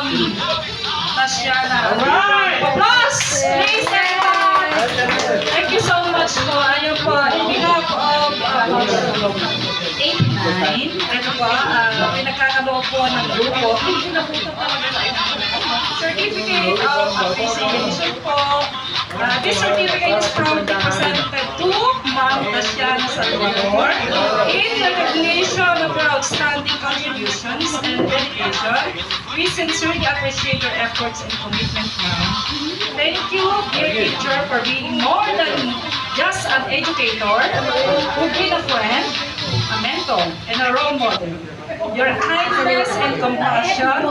Ma'am Tatiana. Applause! Please, everyone! Thank you so much po. Ayun po, in behalf of 89, ito po, may nagkakaloob po ng grupo. Hindi na po ito talaga certificate of appreciation po. This certificate is proudly presented to Ma'am Tatiana Salvador in recognition of her outstanding contributions and dedication. We sincerely appreciate your efforts and commitment, ma'am. Thank you, dear teacher, for being more than just an educator. You've been a friend, a mentor, and a role model. Your kindness and compassion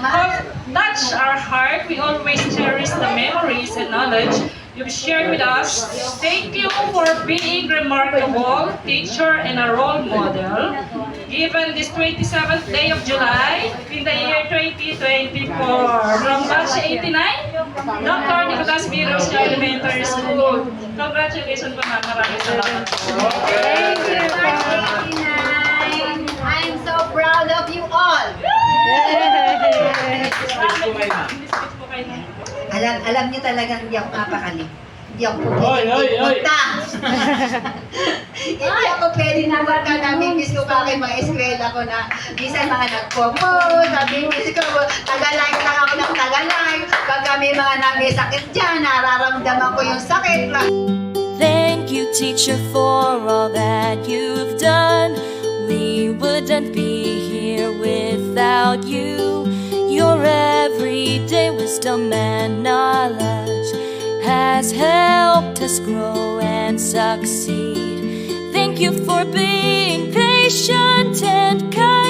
have touched our heart. We always cherish the memories and knowledge you've shared with us. Thank you for being remarkable teacher and a role model. Given this 27th day of July in the year 2024, from batch 89, Dr. Nicolas B. Rosia Elementary School. Congratulations po, ma'am. Maraming salamat po. Thank you, batch 89. I'm so proud of you all. Alam niyo talagang hindi ako napakali. Hindi ako pwede pumunta. Hindi ako pwede pumunta. Namimiss ko pa kay mga eskwela ko na minsan mga nag-promote. Namimiss ko, taga-live lang ako ng taga-live. Pag kami mga nami-sakit dyan, nararamdaman ko yung sakit. Thank you, teacher, for all that you've done. We wouldn't be here without you. Your everyday wisdom and knowledge has helped us grow and succeed. Thank you for being patient and kind.